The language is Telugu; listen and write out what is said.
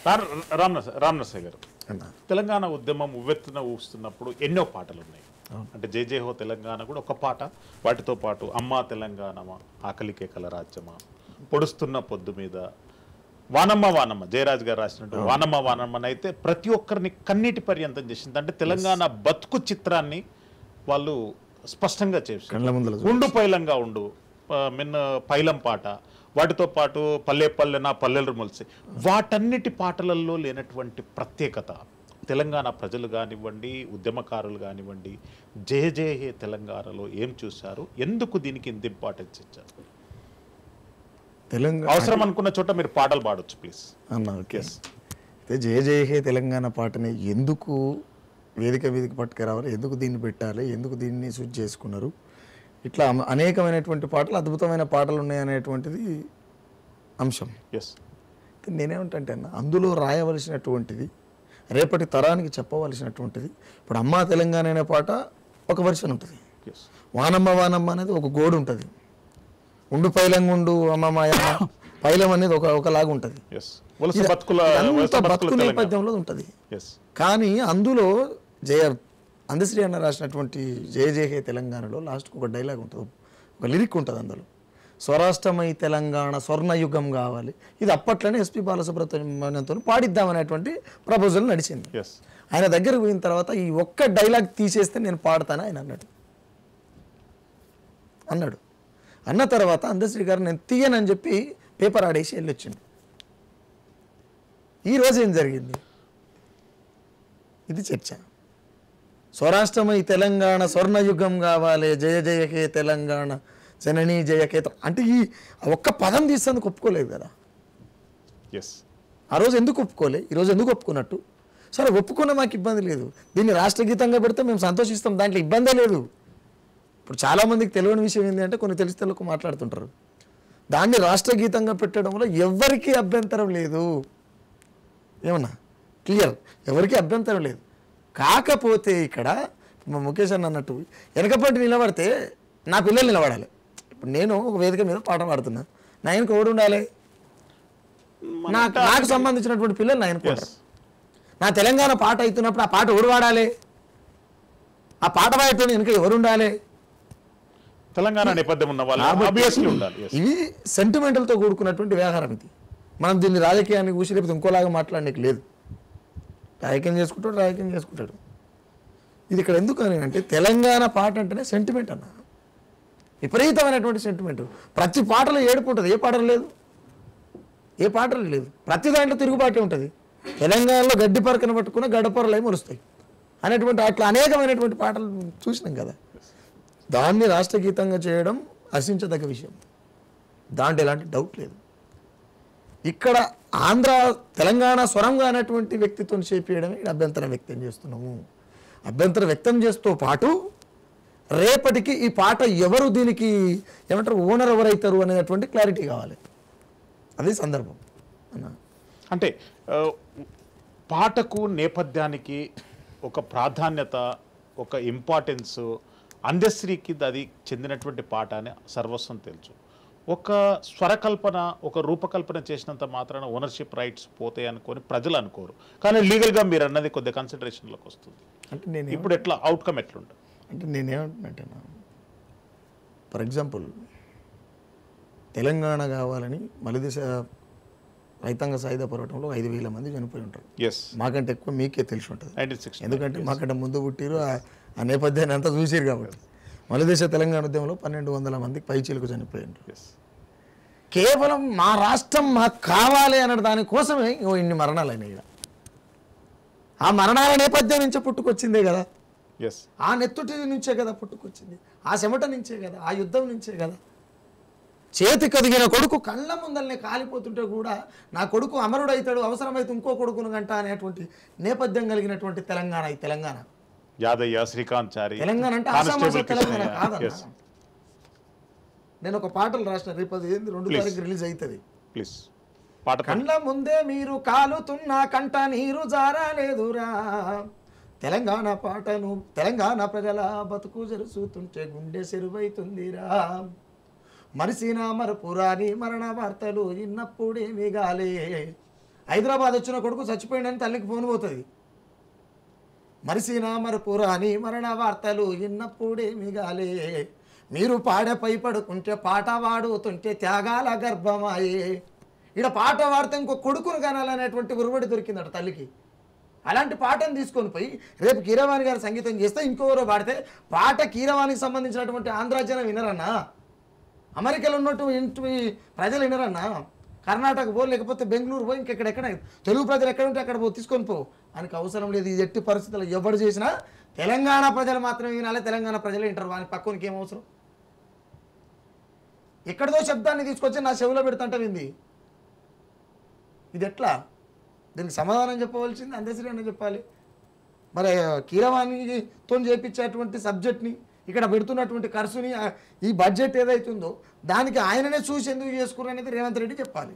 రామనరసయ్య గారు, తెలంగాణ ఉద్యమం ఉవ్వెత్తున ఊస్తున్నప్పుడు ఎన్నో పాటలు ఉన్నాయి. అంటే జై జై హో తెలంగాణ కూడా ఒక పాట, వాటితో పాటు అమ్మా తెలంగాణమా, ఆకలికే కల రాజ్యమా, పొడుస్తున్న పొద్దు మీద, వానమ్మ వానమ్మ జయరాజ్ గారు రాసినట్టు వానమ్మ వానమ్మని అయితే ప్రతి ఒక్కరిని కన్నీటి పర్యంతం చేసింది. అంటే తెలంగాణ బతుకు చిత్రాన్ని వాళ్ళు స్పష్టంగా చేశారు. ఉండు పైలంగా ఉండు, మిన్న పైలం పాట, వాటితో పాటు పల్లె పల్లెన పల్లెలు మొలిసి, వాటన్నిటి పాటలలో లేనటువంటి ప్రత్యేకత తెలంగాణ ప్రజలు కానివ్వండి, ఉద్యమకారులు కానివ్వండి, జయ జయ హే తెలంగాణలో ఏం చూశారు, ఎందుకు దీనికి ఇంత ఇంపార్టెన్స్ ఇచ్చారు? తెలంగాణ అవసరం అనుకున్న చోట మీరు పాటలు పాడొచ్చు ప్లీజ్ అన్న. ఓకే, అయితే జయ జయ హే తెలంగాణ పాటని ఎందుకు వేదిక పట్టుకురావాలి, ఎందుకు దీన్ని పెట్టాలి, ఎందుకు దీన్ని సూట్ చేసుకున్నారు, ఇట్లా అనేకమైనటువంటి పాటలు, అద్భుతమైన పాటలు ఉన్నాయనేటువంటిది అంశం. నేనేమంటే అన్న, అందులో రాయవలసినటువంటిది, రేపటి తరానికి చెప్పవలసినటువంటిది. ఇప్పుడు అమ్మా తెలంగాణ అనే పాట ఒక వర్షన్ ఉంటుంది, వానమ్మ వానమ్మ అనేది ఒక గోడు ఉంటుంది, ఉండు పైలంగుండు అమ్మమ్మాయమ్మ పైలం అనేది ఒకలాగా ఉంటుంది, బతుకు నేపథ్యంలో ఉంటుంది. కానీ అందులో అందశ్రీ అన్న రాసినటువంటి జయ జయ హే తెలంగాణలో లాస్ట్కి ఒక డైలాగ్ ఉంటుంది, ఒక లిరిక్ ఉంటుంది. అందులో స్వరాష్ట్రమై తెలంగాణ స్వర్ణయుగం కావాలి, ఇది అప్పట్లోనే ఎస్పి బాలసుబ్రహ్మణ్యంతో పాడిద్దామనేటువంటి ప్రపోజల్ నడిచింది. ఆయన దగ్గరకు పోయిన తర్వాత ఈ ఒక్క డైలాగ్ తీసేస్తే నేను పాడతాను ఆయన అన్నాడు. అన్న తర్వాత అందశ్రీ గారు నేను తీయనని చెప్పి పేపర్ ఆడేసి వెళ్ళొచ్చిండు. ఈరోజు ఏం జరిగింది, ఇది చర్చ. స్వరాష్ట్రమై తెలంగాణ స్వర్ణయుగం కావాలి, జయ జయకే తెలంగాణ జననీ జయకేత అంటే ఈ ఒక్క పదం తీసేందుకు ఒప్పుకోలేదు కదా. ఆ రోజు ఎందుకు ఒప్పుకోలే, ఈరోజు ఎందుకు ఒప్పుకున్నట్టు? సరే ఒప్పుకున్నా మాకు ఇబ్బంది లేదు, దీన్ని రాష్ట్ర గీతంగా పెడితే మేము సంతోషిస్తాం, దాంట్లో ఇబ్బందే లేదు. ఇప్పుడు చాలామందికి తెలియని విషయం ఏంటి అంటే, కొన్ని తెలిసి మాట్లాడుతుంటారు, దాన్ని రాష్ట్ర గీతంగా పెట్టడంలో ఎవరికీ అభ్యంతరం లేదు. ఏమన్నా క్లియర్, ఎవరికీ అభ్యంతరం లేదు. కాకపోతే ఇక్కడ ముఖేష్ అన్న అన్నట్టు వెనకపట్టి నిలబడితే నా పిల్లలు నిలబడాలి. ఇప్పుడు నేను ఒక వేదిక మీద పాట పాడుతున్నా, నా ఆయనకు ఎవడు ఉండాలి? నాకు సంబంధించినటువంటి పిల్లలు నా ఆయనకు. నా తెలంగాణ పాట అవుతున్నప్పుడు ఆ పాట ఎవరు పాడాలి? ఆ పాట పాడుతూ వెనక ఎవరు ఉండాలి? తెలంగాణ నేపథ్యం ఉన్న వాళ్ళు ఉండాలి. ఇవి సెంటిమెంటల్తో కూడుకున్నటువంటి వ్యవహారం. ఇది మనం దీన్ని రాజకీయాన్ని కూసి లేకపోతే ఇంకోలాగా మాట్లాడడానికి లేదు. రాజకీయం చేసుకుంటాడు. ఇది ఇక్కడ ఎందుకు అని అంటే, తెలంగాణ పాట అంటేనే సెంటిమెంట్ అన్న, విపరీతమైనటువంటి సెంటిమెంట్. ప్రతి పాటలో ఏడుపు ఉంటుంది, ఏ పాటలు లేదు. ప్రతి దాంట్లో తిరుగుబాటు ఉంటుంది. తెలంగాణలో గడ్డి పరకను పట్టుకున్న గడ్డపరలై మొలుస్తాయి అనేటువంటి అట్లా అనేకమైనటువంటి పాటలు చూసినాం కదా. దాన్ని రాష్ట్ర గీతంగా చేయడం హర్షించదగ్గ విషయం, దాంట్లో ఎలాంటి డౌట్ లేదు. ఇక్కడ తెలంగాణ స్వరంగా అనేటువంటి వ్యక్తితో చేపించడమే అభ్యంతరం వ్యక్తం చేస్తున్నాము. అభ్యంతరం వ్యక్తం చేస్తూ పాటు రేపటికి ఈ పాట ఎవరు దీనికి ఏమంటారు ఓనర్ ఎవరైతారు అనేటువంటి క్లారిటీ కావాలి. అదే సందర్భం అన్న. అంటే పాటకు నేపథ్యానికి ఒక ప్రాధాన్యత, ఒక ఇంపార్టెన్స్, అందశ్రీకి అది చెందినటువంటి పాట అని సర్వస్వం తెలుసు. ఒక స్వరకల్పన, ఒక రూపకల్పన చేసినంత మాత్రాన ఓనర్షిప్ రైట్స్ పోతాయి అనుకొని ప్రజలు అనుకోరు. కానీ లీగల్గా మీరు అన్నది కొద్దిగా కన్సిడరేషన్లోకి వస్తుంది. అంటే నేను ఇప్పుడు ఎట్లా అవుట్కమ్ ఎట్లుంటుంది అంటే నేనేమంటున్నట్టే, ఫర్ ఎగ్జాంపుల్ తెలంగాణ కావాలని మలిదశ రైతాంగ సాయుధ పోరాటంలో 5,000 మంది చనిపోయి ఉంటారు. మాకంటే ఎక్కువ మీకే తెలిసి ఉంటుంది, ఎందుకంటే మాకంటే ముందు పుట్టిరు, ఆ నేపథ్యాన్ని అంతా చూసిరు కాబట్టి. మలిదశ తెలంగాణ ఉద్యమంలో 1,200 మందికి పైచీలకు చనిపోయిండ్రు. కేవలం మా రాష్ట్రం మాకు కావాలి అన్న దానికోసమే ఇన్ని మరణాలు అయినాయి. ఆ మరణాల నేపథ్యం నుంచే పుట్టుకొచ్చిందే కదా, ఆ నెత్తుటి నుంచే కదా పుట్టుకొచ్చింది, ఆ చెమట నుంచే కదా, ఆ యుద్ధం నుంచే కదా. చేతి కదిగిన కొడుకు కళ్ళ ముందల్నే కాలిపోతుంటే కూడా నా కొడుకు అమరుడు అవుతాడు, అవసరమైతే ఇంకో కొడుకును గంట అనేటువంటి నేపథ్యం కలిగినటువంటి తెలంగాణ ఈ తెలంగాణ. యాదయ్య, శ్రీకాంత్, తెలంగాణ అంటే అసమాస తెలంగాణ కాదన్న. నేను ఒక పాటలు రాసిన, రేపు 2 తారీఖు రిలీజ్ అవుతుంది. కళ్ళ ముందే మీరు కాలుతున్నా కంట నీరు జారాలేదురా, తెలంగాణ పాటను తెలంగాణ ప్రజల బతుకు జరుసుతుంటే గుండె సెరువైతుందిరా, మరిసిన మరపురాని మరణ వార్తలు ఇన్నప్పుడేమి గాలే హైదరాబాద్ వచ్చిన కొడుకు చచ్చిపోయిందని తల్లికి ఫోన్ పోతుంది. మరిసినా మరి పురాణి మరణ వార్తలు విన్నప్పుడే మిగాలే, మీరు పాడపై పడుకుంటే పాట వాడుతుంటే త్యాగాల గర్భమాయే. ఇక్కడ పాట వాడితే ఇంకో కొడుకును కనాలనేటువంటి ఉరుబడి దొరికిందట తల్లికి. అలాంటి పాటను తీసుకొని పోయి రేపు కీరవాణి గారు సంగీతం చేస్తే ఇంకోరో పాడితే పాట కీరవాణికి సంబంధించినటువంటి ఆంధ్ర జనం వినరన్నా, అమెరికాలో ఉన్నటువంటి ప్రజలు వినరన్నా, కర్ణాటక పో లేకపోతే బెంగళూరు పో ఇంకెక్కడెక్కడ తెలుగు ప్రజలు ఎక్కడ ఉంటే అక్కడ పో తీసుకొని పో, ఆయనకు అవసరం లేదు. ఈ ఎట్టి పరిస్థితుల్లో ఎవరు చేసినా తెలంగాణ ప్రజలు మాత్రమే వినాలి, తెలంగాణ ప్రజలే వింటారు, వాని పక్కనికి ఏం అవసరం. ఎక్కడిదో శబ్దాన్ని తీసుకొచ్చి నా చెవిలో పెడుతుంటే వింది, ఇది ఎట్లా? దీనికి సమాధానం చెప్పవలసింది అందశ్రీ అన్న చెప్పాలి. మరి కీరవాణితో చేపించేటువంటి సబ్జెక్ట్ని ఇక్కడ పెడుతున్నటువంటి ఖర్చుని ఈ బడ్జెట్ ఏదైతుందో దానికి ఆయననే చూసి ఎందుకు చేసుకున్నారు అనేది రేవంత్ రెడ్డి చెప్పాలి.